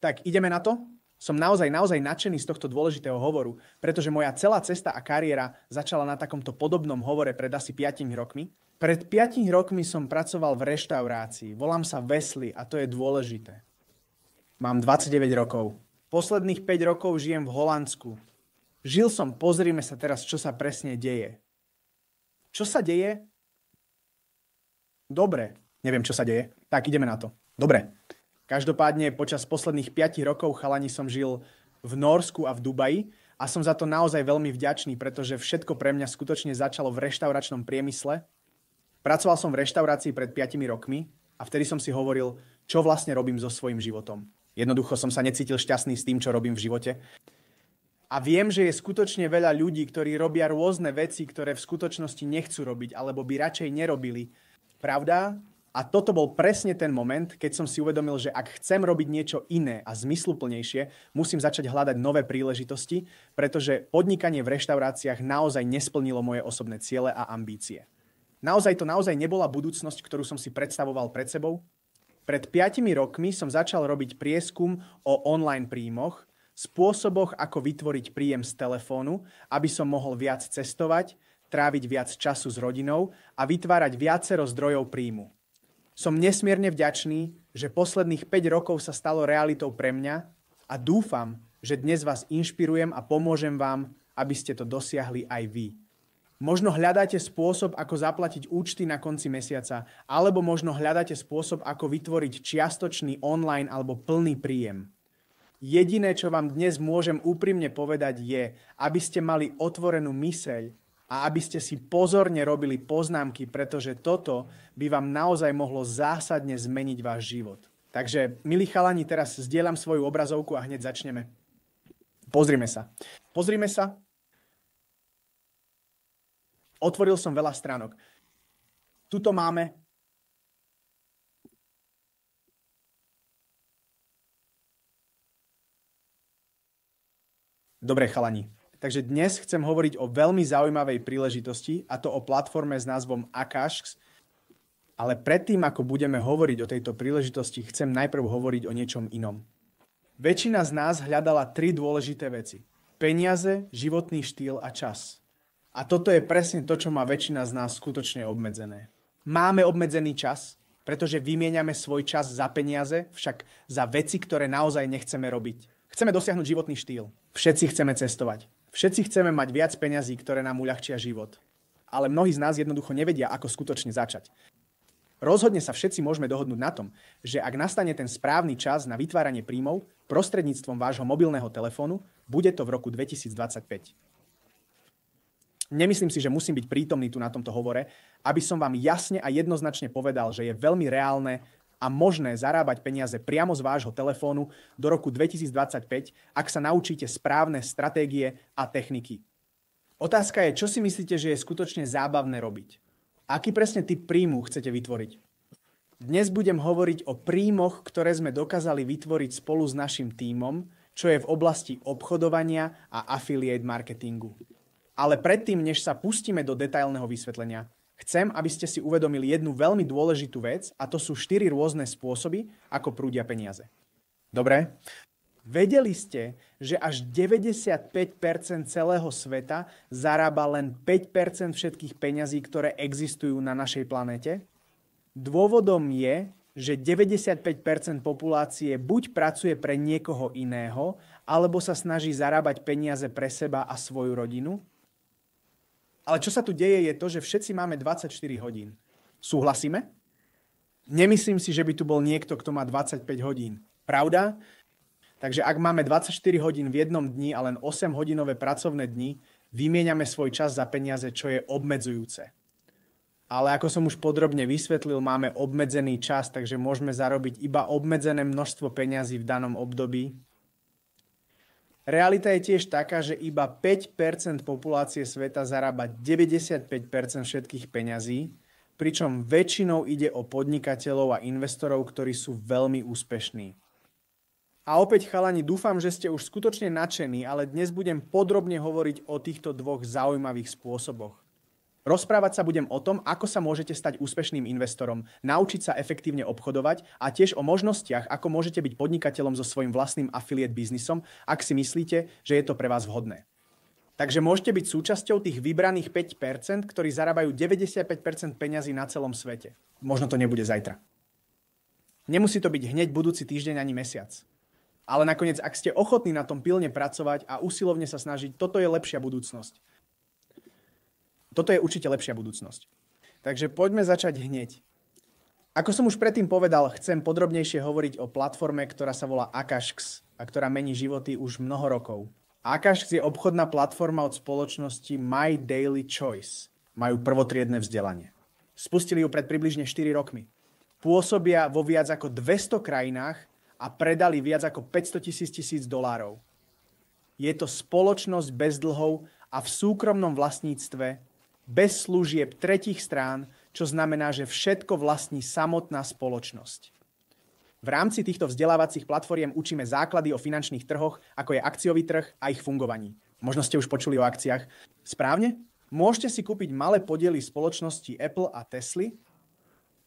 Tak ideme na to? Som naozaj nadšený z tohto dôležitého hovoru, pretože moja celá cesta a kariéra začala na takomto podobnom hovore pred asi 5 rokmi. Pred 5 rokmi som pracoval v reštaurácii, volám sa Wesley a to je dôležité. Mám 29 rokov. Posledných 5 rokov žijem v Holandsku. Žil som, pozrime sa teraz, čo sa presne deje. Čo sa deje? Dobre, neviem, čo sa deje. Tak ideme na to. Dobre. Každopádne počas posledných 5 rokov chalani som žil v Norsku a v Dubaji a som za to naozaj veľmi vďačný, pretože všetko pre mňa skutočne začalo v reštauračnom priemysle. Pracoval som v reštaurácii pred 5 rokmi a vtedy som si hovoril, čo vlastne robím so svojím životom. Jednoducho som sa necítil šťastný s tým, čo robím v živote. A viem, že je skutočne veľa ľudí, ktorí robia rôzne veci, ktoré v skutočnosti nechcú robiť, alebo by radšej nerobili. Pravda? A toto bol presne ten moment, keď som si uvedomil, že ak chcem robiť niečo iné a zmysluplnejšie, musím začať hľadať nové príležitosti, pretože podnikanie v reštauráciách naozaj nesplnilo moje osobné ciele a ambície. Naozaj nebola budúcnosť, ktorú som si predstavoval pred sebou. Pred 5 rokmi som začal robiť prieskum o online príjmoch, spôsoboch, ako vytvoriť príjem z telefónu, aby som mohol viac cestovať, tráviť viac času s rodinou a vytvárať viacero zdrojov príjmu. Som nesmierne vďačný, že posledných 5 rokov sa stalo realitou pre mňa a dúfam, že dnes vás inšpirujem a pomôžem vám, aby ste to dosiahli aj vy. Možno hľadáte spôsob, ako zaplatiť účty na konci mesiaca, alebo možno hľadáte spôsob, ako vytvoriť čiastočný online alebo plný príjem. Jediné, čo vám dnes môžem úprimne povedať je, aby ste mali otvorenú myseľ a aby ste si pozorne robili poznámky, pretože toto by vám naozaj mohlo zásadne zmeniť váš život. Takže, milí chalani, teraz zdieľam svoju obrazovku a hneď začneme. Pozrime sa. Otvoril som veľa stránok. Tuto máme Dobre, chalani. Takže dnes chcem hovoriť o veľmi zaujímavej príležitosti, a to o platforme s názvom Akash. Ale predtým, ako budeme hovoriť o tejto príležitosti, chcem najprv hovoriť o niečom inom. Väčšina z nás hľadala 3 dôležité veci. Peniaze, životný štýl a čas. A toto je presne to, čo má väčšina z nás skutočne obmedzené. Máme obmedzený čas, pretože vymieňame svoj čas za peniaze, však za veci, ktoré naozaj nechceme robiť. Chceme dosiahnuť životný štýl. Všetci chceme cestovať. Všetci chceme mať viac peňazí, ktoré nám uľahčia život. Ale mnohí z nás jednoducho nevedia, ako skutočne začať. Rozhodne sa všetci môžeme dohodnúť na tom, že ak nastane ten správny čas na vytváranie príjmov prostredníctvom vášho mobilného telefónu, bude to v roku 2025. Nemyslím si, že musím byť prítomný tu na tomto hovore, aby som vám jasne a jednoznačne povedal, že je veľmi reálne a možné zarábať peniaze priamo z vášho telefónu do roku 2025, ak sa naučíte správne stratégie a techniky. Otázka je, čo si myslíte, že je skutočne zábavné robiť? Aký presne typ príjmu chcete vytvoriť? Dnes budem hovoriť o príjmoch, ktoré sme dokázali vytvoriť spolu s našim tímom, čo je v oblasti obchodovania a affiliate marketingu. Ale predtým, než sa pustíme do detailného vysvetlenia, chcem, aby ste si uvedomili jednu veľmi dôležitú vec, a to sú 4 rôzne spôsoby, ako prúdia peniaze. Dobre? Vedeli ste, že až 95% celého sveta zarába len 5% všetkých peňazí, ktoré existujú na našej planéte? Dôvodom je, že 95% populácie buď pracuje pre niekoho iného, alebo sa snaží zarábať peniaze pre seba a svoju rodinu. Ale čo sa tu deje je to, že všetci máme 24 hodín. Súhlasíme? Nemyslím si, že by tu bol niekto, kto má 25 hodín. Pravda? Takže ak máme 24 hodín v jednom dni a len 8-hodinové pracovné dni, vymieňame svoj čas za peniaze, čo je obmedzujúce. Ale ako som už podrobne vysvetlil, máme obmedzený čas, takže môžeme zarobiť iba obmedzené množstvo peňazí v danom období. Realita je tiež taká, že iba 5% populácie sveta zarába 95% všetkých peňazí, pričom väčšinou ide o podnikateľov a investorov, ktorí sú veľmi úspešní. A opäť, chalani, dúfam, že ste už skutočne nadšení, ale dnes budem podrobne hovoriť o týchto 2 zaujímavých spôsoboch. Rozprávať sa budem o tom, ako sa môžete stať úspešným investorom, naučiť sa efektívne obchodovať a tiež o možnostiach, ako môžete byť podnikateľom so svojím vlastným affiliate biznisom, ak si myslíte, že je to pre vás vhodné. Takže môžete byť súčasťou tých vybraných 5%, ktorí zarábajú 95% peňazí na celom svete. Možno to nebude zajtra. Nemusí to byť hneď budúci týždeň ani mesiac. Ale nakoniec, ak ste ochotní na tom pilne pracovať a usilovne sa snažiť, toto je lepšia budúcnosť. Toto je určite lepšia budúcnosť. Takže poďme začať hneď. Ako som už predtým povedal, chcem podrobnejšie hovoriť o platforme, ktorá sa volá Akashx a ktorá mení životy už mnoho rokov. Akashx je obchodná platforma od spoločnosti My Daily Choice. Majú prvotriedne vzdelanie. Spustili ju pred približne 4 rokmi. Pôsobia vo viac ako 200 krajinách a predali viac ako 500 000 $. Je to spoločnosť bez dlhov a v súkromnom vlastníctve, bez služieb tretích strán, čo znamená, že všetko vlastní samotná spoločnosť. V rámci týchto vzdelávacích platformiem učíme základy o finančných trhoch, ako je akciový trh a ich fungovaní. Možno ste už počuli o akciách. Správne? Môžete si kúpiť malé podiely spoločnosti Apple a Tesly.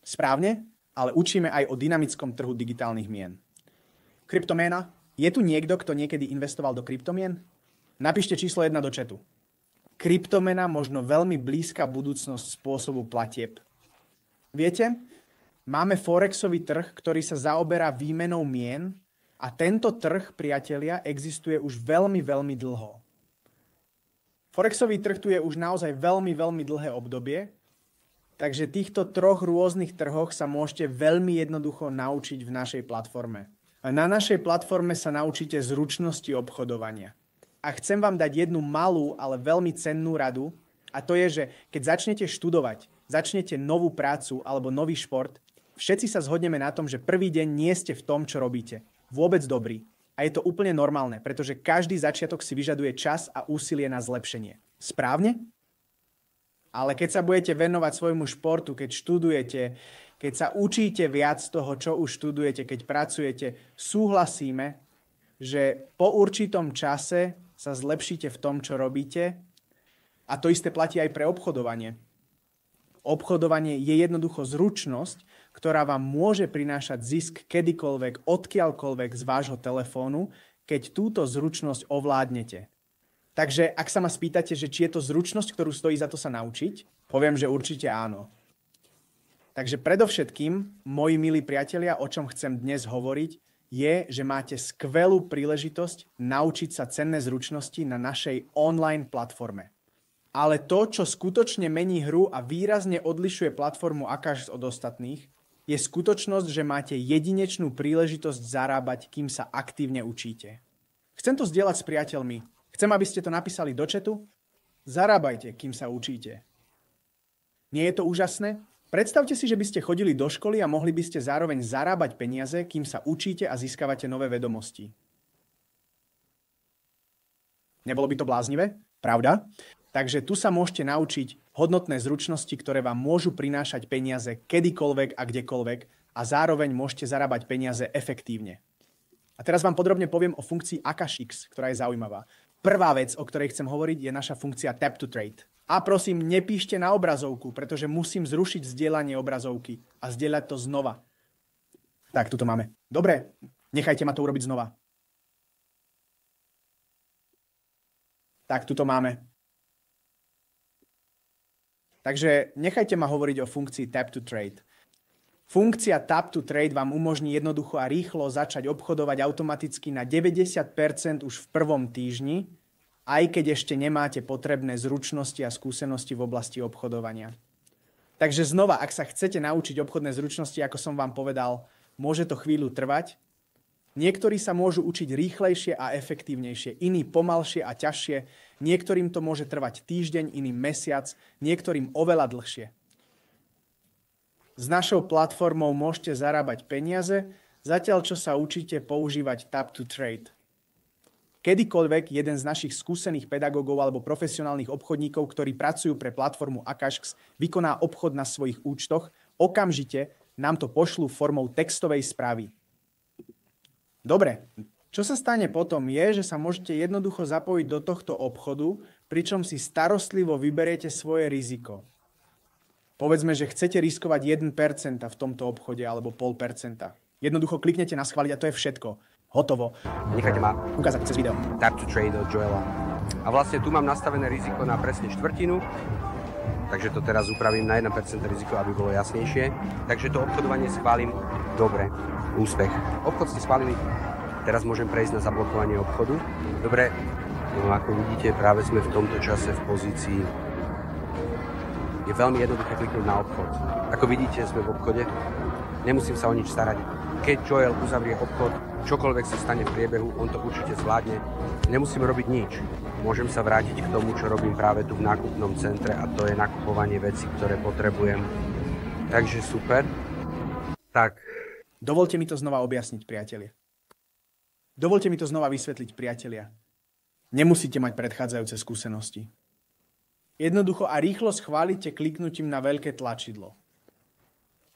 Správne, ale učíme aj o dynamickom trhu digitálnych mien. Kryptoména? Je tu niekto, kto niekedy investoval do kryptomien? Napíšte číslo 1 do chatu. Kryptomena možno veľmi blízka budúcnosť spôsobu platieb. Viete, máme forexový trh, ktorý sa zaoberá výmenou mien a tento trh, priatelia, existuje už veľmi, veľmi dlho. Forexový trh tu je už naozaj veľmi, veľmi dlhé obdobie, takže týchto troch rôznych trhoch sa môžete veľmi jednoducho naučiť v našej platforme. Na našej platforme sa naučíte zručnosti obchodovania. A chcem vám dať jednu malú, ale veľmi cennú radu, a to je, že keď začnete študovať, začnete novú prácu alebo nový šport, všetci sa zhodneme na tom, že prvý deň nie ste v tom, čo robíte. Vôbec dobrý. A je to úplne normálne, pretože každý začiatok si vyžaduje čas a úsilie na zlepšenie. Správne? Ale keď sa budete venovať svojmu športu, keď študujete, keď sa učíte viac z toho, čo už študujete, keď pracujete, súhlasíme, že po určitom čase sa zlepšíte v tom, čo robíte. A to isté platí aj pre obchodovanie. Obchodovanie je jednoducho zručnosť, ktorá vám môže prinášať zisk kedykoľvek, odkiaľkoľvek z vášho telefónu, keď túto zručnosť ovládnete. Takže ak sa ma spýtate, že či je to zručnosť, ktorú stojí za to sa naučiť, poviem, že určite áno. Takže predovšetkým, moji milí priatelia, o čom chcem dnes hovoriť, je, že máte skvelú príležitosť naučiť sa cenné zručnosti na našej online platforme. Ale to, čo skutočne mení hru a výrazne odlišuje platformu Akashx od ostatných, je skutočnosť, že máte jedinečnú príležitosť zarábať, kým sa aktívne učíte. Chcem to zdieľať s priateľmi. Chcem, aby ste to napísali do chatu. Zarábajte, kým sa učíte. Nie je to úžasné? Predstavte si, že by ste chodili do školy a mohli by ste zároveň zarábať peniaze, kým sa učíte a získavate nové vedomosti. Nebolo by to bláznivé? Pravda? Takže tu sa môžete naučiť hodnotné zručnosti, ktoré vám môžu prinášať peniaze kedykoľvek a kdekoľvek a zároveň môžete zarábať peniaze efektívne. A teraz vám podrobne poviem o funkcii Akashx, ktorá je zaujímavá. Prvá vec, o ktorej chcem hovoriť, je naša funkcia Tap to Trade. A prosím, nepíšte na obrazovku, pretože musím zrušiť zdieľanie obrazovky a zdieľať to znova. Tak, tu to máme. Dobre, nechajte ma to urobiť znova. Tak, tu to máme. Takže nechajte ma hovoriť o funkcii Tap to Trade. Funkcia Tap to Trade vám umožní jednoducho a rýchlo začať obchodovať automaticky na 90% už v prvom týždni, aj keď ešte nemáte potrebné zručnosti a skúsenosti v oblasti obchodovania. Takže znova, ak sa chcete naučiť obchodné zručnosti, ako som vám povedal, môže to chvíľu trvať. Niektorí sa môžu učiť rýchlejšie a efektívnejšie, iní pomalšie a ťažšie, niektorým to môže trvať týždeň, iným mesiac, niektorým oveľa dlhšie. S našou platformou môžete zarábať peniaze, zatiaľ čo sa učíte používať Tap to Trade. Kedykoľvek jeden z našich skúsených pedagógov alebo profesionálnych obchodníkov, ktorí pracujú pre platformu Akashx, vykoná obchod na svojich účtoch, okamžite nám to pošlú formou textovej správy. Dobre, čo sa stane potom je, že sa môžete jednoducho zapojiť do tohto obchodu, pričom si starostlivo vyberiete svoje riziko. Povedzme, že chcete riskovať 1% v tomto obchode alebo 0,5%. Jednoducho kliknete na schváliť a to je všetko. Hotovo. Nechajte ma ukázať cez video. Tap to trade od Joela. A vlastne tu mám nastavené riziko na presne štvrtinu, takže to teraz upravím na 1% riziko, aby bolo jasnejšie. Takže to obchodovanie schválim. Dobre, úspech. Obchod ste schválili. Teraz môžem prejsť na zablokovanie obchodu. Dobre, no ako vidíte, práve sme v tomto čase v pozícii. Je veľmi jednoduché kliknúť na obchod. Ako vidíte, sme v obchode. Nemusím sa o nič starať. Keď Joel uzavrie obchod, čokoľvek sa stane v priebehu, on to určite zvládne. Nemusím robiť nič. Môžem sa vrátiť k tomu, čo robím práve tu v nákupnom centre a to je nakupovanie vecí, ktoré potrebujem. Takže super. Tak. Dovolte mi to znova objasniť, priatelia. Dovolte mi to znova vysvetliť, priatelia. Nemusíte mať predchádzajúce skúsenosti. Jednoducho a rýchlo schválite kliknutím na veľké tlačidlo.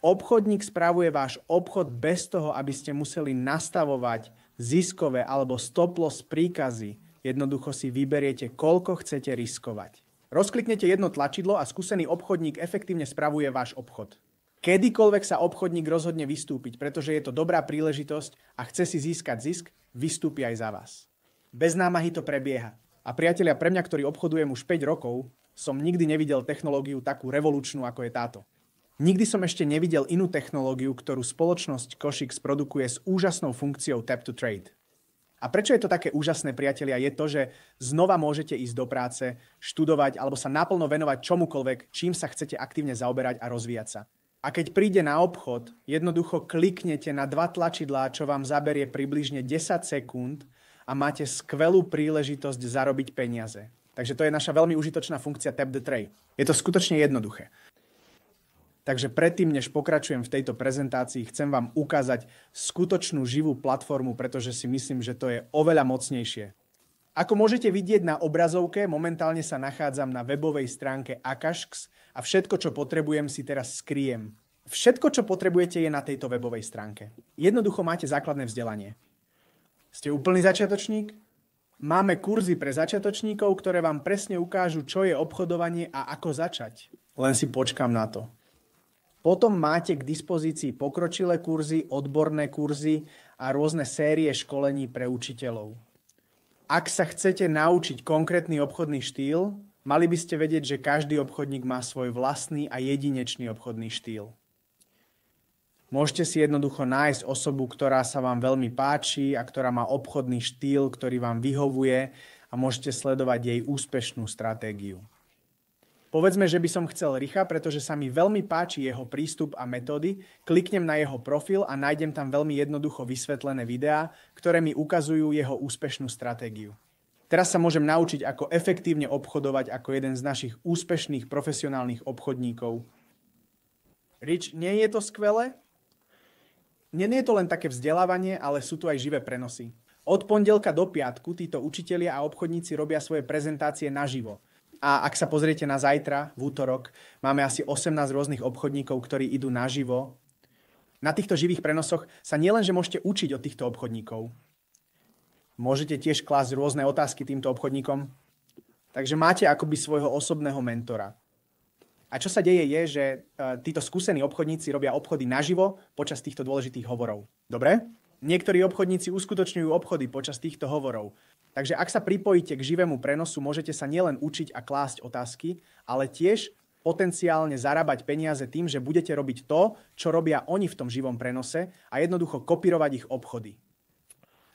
Obchodník spravuje váš obchod bez toho, aby ste museli nastavovať ziskové alebo stop loss príkazy. Jednoducho si vyberiete, koľko chcete riskovať. Rozkliknete jedno tlačidlo a skúsený obchodník efektívne spravuje váš obchod. Kedykoľvek sa obchodník rozhodne vystúpiť, pretože je to dobrá príležitosť a chce si získať zisk, vystúpi aj za vás. Bez námahy to prebieha. A priatelia, pre mňa, ktorý obchodujem už 5 rokov, som nikdy nevidel technológiu takú revolučnú, ako je táto. Nikdy som ešte nevidel inú technológiu, ktorú spoločnosť Košix produkuje s úžasnou funkciou Tap to Trade. A prečo je to také úžasné, priatelia, je to, že znova môžete ísť do práce, študovať alebo sa naplno venovať čomukoľvek, čím sa chcete aktívne zaoberať a rozvíjať sa. A keď príde na obchod, jednoducho kliknete na 2 tlačidlá, čo vám zaberie približne 10 sekúnd a máte skvelú príležitosť zarobiť peniaze. Takže to je naša veľmi užitočná funkcia Tap the Trade. Je to skutočne jednoduché. Takže predtým, než pokračujem v tejto prezentácii, chcem vám ukázať skutočnú živú platformu, pretože si myslím, že to je oveľa mocnejšie. Ako môžete vidieť na obrazovke, momentálne sa nachádzam na webovej stránke Akašx a všetko, čo potrebujem, si teraz skriem. Všetko, čo potrebujete, je na tejto webovej stránke. Jednoducho máte základné vzdelanie. Ste úplný začiatočník? Máme kurzy pre začiatočníkov, ktoré vám presne ukážu, čo je obchodovanie a ako začať. Len si počkám na to. Potom máte k dispozícii pokročilé kurzy, odborné kurzy a rôzne série školení pre učiteľov. Ak sa chcete naučiť konkrétny obchodný štýl, mali by ste vedieť, že každý obchodník má svoj vlastný a jedinečný obchodný štýl. Môžete si jednoducho nájsť osobu, ktorá sa vám veľmi páči a ktorá má obchodný štýl, ktorý vám vyhovuje a môžete sledovať jej úspešnú stratégiu. Povedzme, že by som chcel Richa, pretože sa mi veľmi páči jeho prístup a metódy, kliknem na jeho profil a nájdem tam veľmi jednoducho vysvetlené videá, ktoré mi ukazujú jeho úspešnú stratégiu. Teraz sa môžem naučiť, ako efektívne obchodovať ako jeden z našich úspešných profesionálnych obchodníkov. Rich, nie je to skvelé? Nie je to len také vzdelávanie, ale sú tu aj živé prenosy. Od pondelka do piatku títo učitelia a obchodníci robia svoje prezentácie naživo. A ak sa pozriete na zajtra, v útorok, máme asi 18 rôznych obchodníkov, ktorí idú naživo. Na týchto živých prenosoch sa nielenže môžete učiť od týchto obchodníkov. Môžete tiež klásť rôzne otázky týmto obchodníkom. Takže máte akoby svojho osobného mentora. A čo sa deje je, že títo skúsení obchodníci robia obchody naživo počas týchto dôležitých hovorov. Dobre? Niektorí obchodníci uskutočňujú obchody počas týchto hovorov. Takže ak sa pripojíte k živému prenosu, môžete sa nielen učiť a klásť otázky, ale tiež potenciálne zarábať peniaze tým, že budete robiť to, čo robia oni v tom živom prenose a jednoducho kopírovať ich obchody.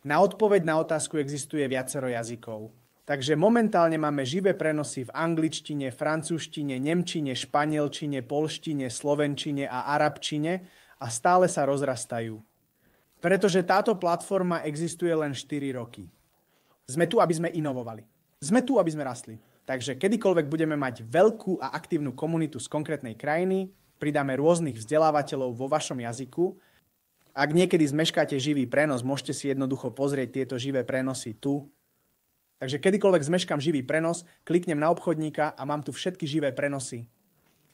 Na odpoveď na otázku existuje viacero jazykov. Takže momentálne máme živé prenosy v angličtine, francúzštine, nemčine, španielčine, poľštine, slovenčine a arabčine a stále sa rozrastajú. Pretože táto platforma existuje len 4 roky. Sme tu, aby sme inovovali. Sme tu, aby sme rastli. Takže kedykoľvek budeme mať veľkú a aktívnu komunitu z konkrétnej krajiny, pridáme rôznych vzdelávateľov vo vašom jazyku. Ak niekedy zmeškáte živý prenos, môžete si jednoducho pozrieť tieto živé prenosy tu. Takže kedykoľvek zmeškám živý prenos, kliknem na obchodníka a mám tu všetky živé prenosy.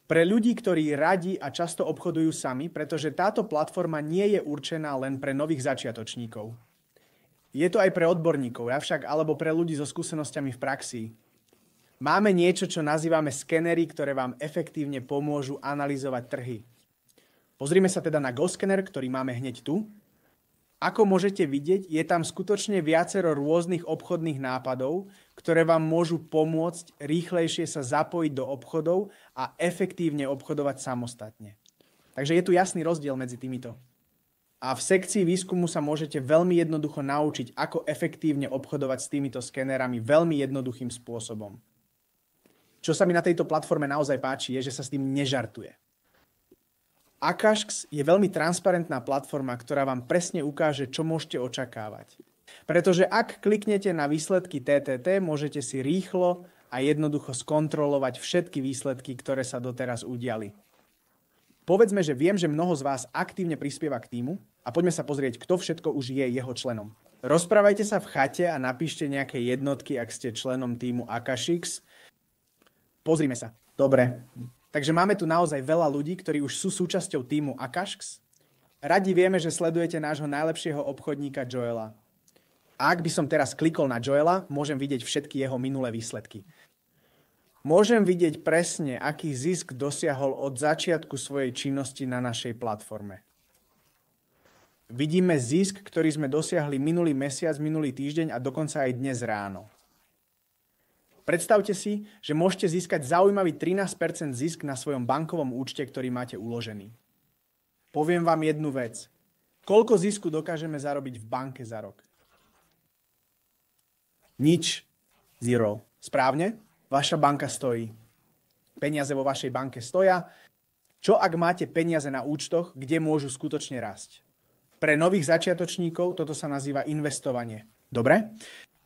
Pre ľudí, ktorí radi a často obchodujú sami, pretože táto platforma nie je určená len pre nových začiatočníkov. Je to aj pre odborníkov, avšak alebo pre ľudí so skúsenosťami v praxi. Máme niečo, čo nazývame skenery, ktoré vám efektívne pomôžu analyzovať trhy. Pozrime sa teda na GoScanner, ktorý máme hneď tu. Ako môžete vidieť, je tam skutočne viacero rôznych obchodných nápadov, ktoré vám môžu pomôcť rýchlejšie sa zapojiť do obchodov a efektívne obchodovať samostatne. Takže je tu jasný rozdiel medzi týmito. A v sekcii výskumu sa môžete veľmi jednoducho naučiť, ako efektívne obchodovať s týmito skenerami veľmi jednoduchým spôsobom. Čo sa mi na tejto platforme naozaj páči, je, že sa s tým nežartuje. Akash je veľmi transparentná platforma, ktorá vám presne ukáže, čo môžete očakávať. Pretože ak kliknete na výsledky TTT, môžete si rýchlo a jednoducho skontrolovať všetky výsledky, ktoré sa doteraz udiali. Povedzme, že viem, že mnoho z vás aktívne prispieva k týmu a poďme sa pozrieť, kto všetko už je jeho členom. Rozprávajte sa v chate a napíšte nejaké jednotky, ak ste členom týmu Akashix. Pozrime sa. Dobre. Takže máme tu naozaj veľa ľudí, ktorí už sú súčasťou týmu Akash. Radi vieme, že sledujete nášho najlepšieho obchodníka Joela. A ak by som teraz klikol na Joela, môžem vidieť všetky jeho minulé výsledky. Môžem vidieť presne, aký zisk dosiahol od začiatku svojej činnosti na našej platforme. Vidíme zisk, ktorý sme dosiahli minulý mesiac, minulý týždeň a dokonca aj dnes ráno. Predstavte si, že môžete získať zaujímavý 13% zisk na svojom bankovom účte, ktorý máte uložený. Poviem vám jednu vec. Koľko zisku dokážeme zarobiť v banke za rok? Nič. Zero. Správne? Vaša banka stojí. Peniaze vo vašej banke stoja. Čo ak máte peniaze na účtoch, kde môžu skutočne rásť? Pre nových začiatočníkov toto sa nazýva investovanie. Dobre?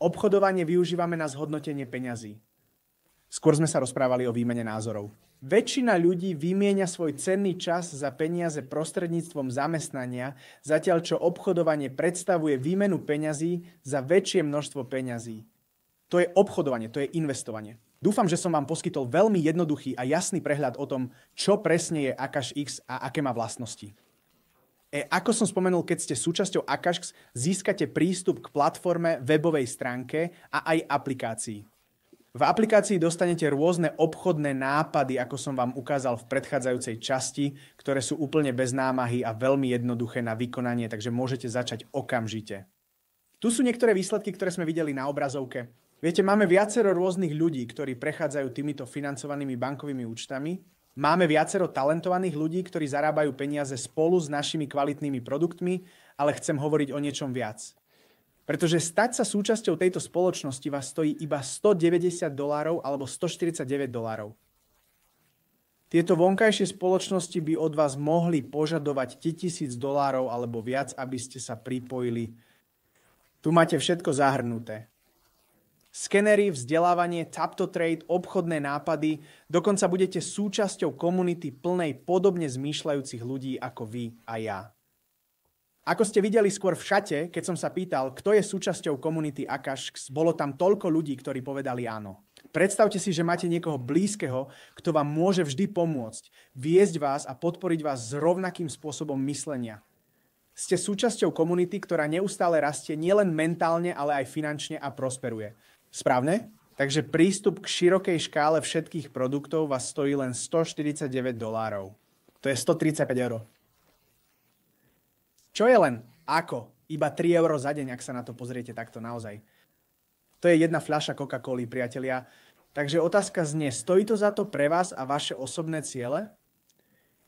Obchodovanie využívame na zhodnotenie peňazí. Skôr sme sa rozprávali o výmene názorov. Väčšina ľudí vymieňa svoj cenný čas za peniaze prostredníctvom zamestnania, zatiaľ čo obchodovanie predstavuje výmenu peňazí za väčšie množstvo peňazí. To je obchodovanie, to je investovanie. Dúfam, že som vám poskytol veľmi jednoduchý a jasný prehľad o tom, čo presne je Akash a aké má vlastnosti. Ako som spomenul, keď ste súčasťou Akash, získate prístup k platforme, webovej stránke a aj aplikácii. V aplikácii dostanete rôzne obchodné nápady, ako som vám ukázal v predchádzajúcej časti, ktoré sú úplne bez námahy a veľmi jednoduché na vykonanie, takže môžete začať okamžite. Tu sú niektoré výsledky, ktoré sme videli na obrazovke. Viete, máme viacero rôznych ľudí, ktorí prechádzajú týmito financovanými bankovými účtami. Máme viacero talentovaných ľudí, ktorí zarábajú peniaze spolu s našimi kvalitnými produktmi, ale chcem hovoriť o niečom viac. Pretože stať sa súčasťou tejto spoločnosti vás stojí iba $190 alebo $149. Tieto vonkajšie spoločnosti by od vás mohli požadovať $1000 alebo viac, aby ste sa pripojili. Tu máte všetko zahrnuté. Skenery, vzdelávanie, tap to trade, obchodné nápady, dokonca budete súčasťou komunity plnej podobne zmýšľajúcich ľudí ako vy a ja. Ako ste videli skôr v šate, keď som sa pýtal, kto je súčasťou komunity Akash, bolo tam toľko ľudí, ktorí povedali áno. Predstavte si, že máte niekoho blízkeho, kto vám môže vždy pomôcť, viesť vás a podporiť vás s rovnakým spôsobom myslenia. Ste súčasťou komunity, ktorá neustále rastie nielen mentálne, ale aj finančne a prosperuje. Správne? Takže prístup k širokej škále všetkých produktov vás stojí len $149. To je 135 €. Čo je len ako? Iba 3 € za deň, ak sa na to pozriete takto naozaj. To je jedna fľaša Coca-Coly, priatelia. Takže otázka znie, stojí to za to pre vás a vaše osobné ciele?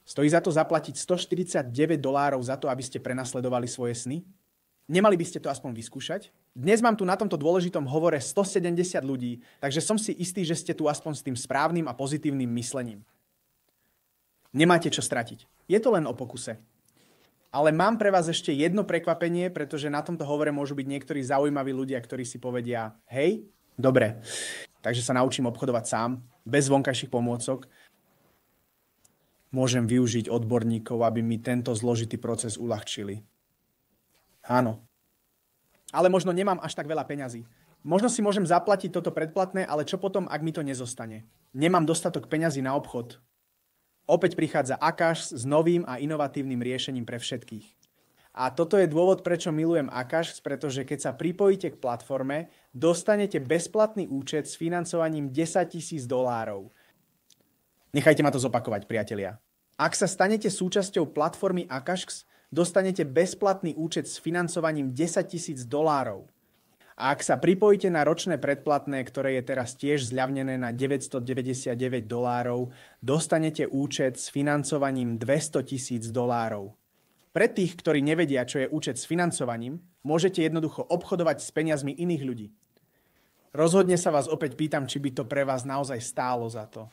Stojí za to zaplatiť $149 za to, aby ste prenasledovali svoje sny? Nemali by ste to aspoň vyskúšať? Dnes mám tu na tomto dôležitom hovore 170 ľudí, takže som si istý, že ste tu aspoň s tým správnym a pozitívnym myslením. Nemáte čo stratiť. Je to len o pokuse. Ale mám pre vás ešte jedno prekvapenie, pretože na tomto hovore môžu byť niektorí zaujímaví ľudia, ktorí si povedia, hej, dobre, takže sa naučím obchodovať sám, bez vonkajších pomôcok. Môžem využiť odborníkov, aby mi tento zložitý proces uľahčili. Áno. Ale možno nemám až tak veľa peňazí. Možno si môžem zaplatiť toto predplatné, ale čo potom, ak mi to nezostane? Nemám dostatok peňazí na obchod. Opäť prichádza Akash s novým a inovatívnym riešením pre všetkých. A toto je dôvod, prečo milujem Akash, pretože keď sa pripojíte k platforme, dostanete bezplatný účet s financovaním $10,000. Nechajte ma to zopakovať, priatelia. Ak sa stanete súčasťou platformy Akash, dostanete bezplatný účet s financovaním $10,000. A ak sa pripojíte na ročné predplatné, ktoré je teraz tiež zľavnené na $999, dostanete účet s financovaním $200,000. Pre tých, ktorí nevedia, čo je účet s financovaním, môžete jednoducho obchodovať s peniazmi iných ľudí. Rozhodne sa vás opäť pýtam, či by to pre vás naozaj stálo za to.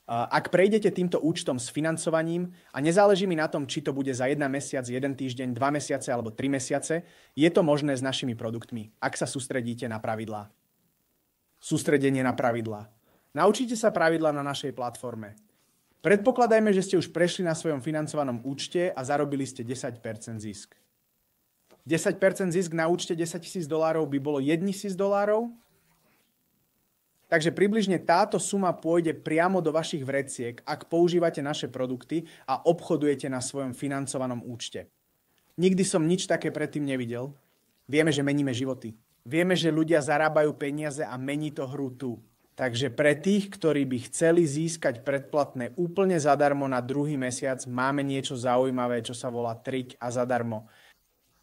Ak prejdete týmto účtom s financovaním a nezáleží mi na tom, či to bude za 1 mesiac, 1 týždeň, 2 mesiace alebo 3 mesiace, je to možné s našimi produktmi, ak sa sústredíte na pravidlá. Sústredenie na pravidlá. Naučite sa pravidlá na našej platforme. Predpokladajme, že ste už prešli na svojom financovanom účte a zarobili ste 10% zisk. 10% zisk na účte $10,000 by bolo $1,000? Takže približne táto suma pôjde priamo do vašich vreciek, ak používate naše produkty a obchodujete na svojom financovanom účte. Nikdy som nič také predtým nevidel. Vieme, že meníme životy. Vieme, že ľudia zarábajú peniaze a mení to hru tu. Takže pre tých, ktorí by chceli získať predplatné úplne zadarmo na druhý mesiac, máme niečo zaujímavé, čo sa volá trik a zadarmo.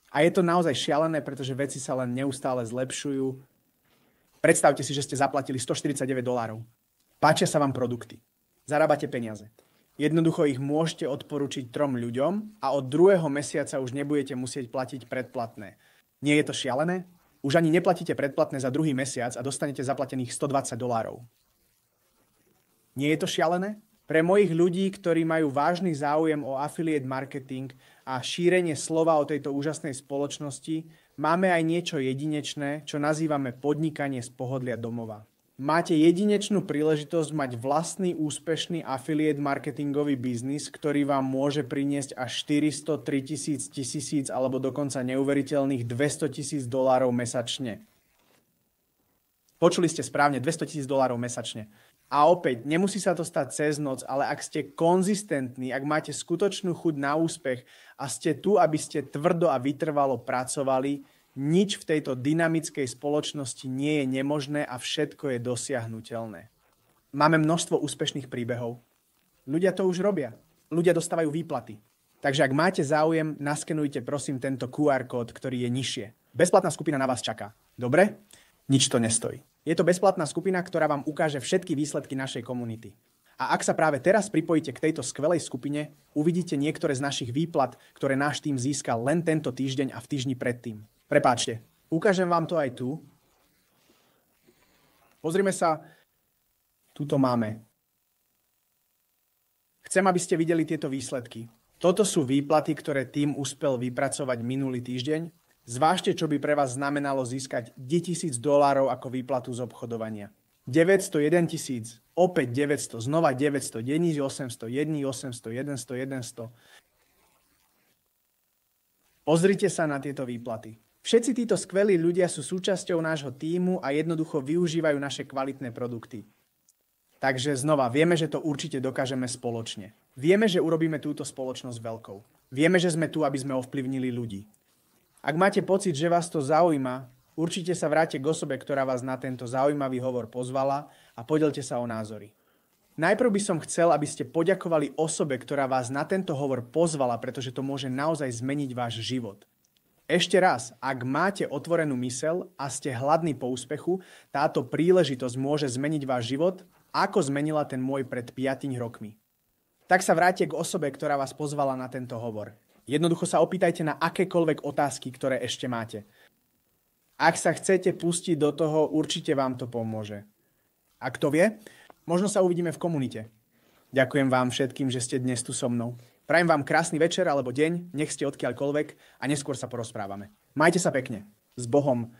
A je to naozaj šialené, pretože veci sa len neustále zlepšujú. Predstavte si, že ste zaplatili $149. Páčia sa vám produkty. Zarábate peniaze. Jednoducho ich môžete odporučiť 3 ľuďom a od 2. mesiaca už nebudete musieť platiť predplatné. Nie je to šialené? Už ani neplatíte predplatné za druhý mesiac a dostanete zaplatených $120. Nie je to šialené? Pre mojich ľudí, ktorí majú vážny záujem o affiliate marketing a šírenie slova o tejto úžasnej spoločnosti, máme aj niečo jedinečné, čo nazývame podnikanie z pohodlia domova. Máte jedinečnú príležitosť mať vlastný úspešný affiliate marketingový biznis, ktorý vám môže priniesť až 400, 3000, 1000 alebo dokonca neuveriteľných $200,000 mesačne. Počuli ste správne, $200,000 mesačne. A opäť, nemusí sa to stať cez noc, ale ak ste konzistentní, ak máte skutočnú chuť na úspech a ste tu, aby ste tvrdo a vytrvalo pracovali, nič v tejto dynamickej spoločnosti nie je nemožné a všetko je dosiahnuteľné. Máme množstvo úspešných príbehov. Ľudia to už robia. Ľudia dostávajú výplaty. Takže ak máte záujem, naskenujte prosím tento QR kód, ktorý je nižšie. Bezplatná skupina na vás čaká. Dobre? Nič to nestojí. Je to bezplatná skupina, ktorá vám ukáže všetky výsledky našej komunity. A ak sa práve teraz pripojíte k tejto skvelej skupine, uvidíte niektoré z našich výplat, ktoré náš tým získal len tento týždeň a v týždni predtým. Prepáčte, ukážem vám to aj tu. Pozrime sa. Tuto máme. Chcem, aby ste videli tieto výsledky. Toto sú výplaty, ktoré tým uspel vypracovať minulý týždeň. Zvážte, čo by pre vás znamenalo získať $10,000 ako výplatu z obchodovania. 900, 1000, opäť 900, znova 900, 800, 800, 100. Pozrite sa na tieto výplaty. Všetci títo skvelí ľudia sú súčasťou nášho tímu a jednoducho využívajú naše kvalitné produkty. Takže znova, vieme, že to určite dokážeme spoločne. Vieme, že urobíme túto spoločnosť veľkou. Vieme, že sme tu, aby sme ovplyvnili ľudí. Ak máte pocit, že vás to zaujíma, určite sa vráte k osobe, ktorá vás na tento zaujímavý hovor pozvala a podelte sa o názory. Najprv by som chcel, aby ste poďakovali osobe, ktorá vás na tento hovor pozvala, pretože to môže naozaj zmeniť váš život. Ešte raz, ak máte otvorenú myseľ a ste hladní po úspechu, táto príležitosť môže zmeniť váš život, ako zmenila ten môj pred 5 rokmi. Tak sa vráte k osobe, ktorá vás pozvala na tento hovor. Jednoducho sa opýtajte na akékoľvek otázky, ktoré ešte máte. Ak sa chcete pustiť do toho, určite vám to pomôže. A kto vie, možno sa uvidíme v komunite. Ďakujem vám všetkým, že ste dnes tu so mnou. Prajem vám krásny večer alebo deň, nech ste odkiaľkoľvek a neskôr sa porozprávame. Majte sa pekne. S Bohom.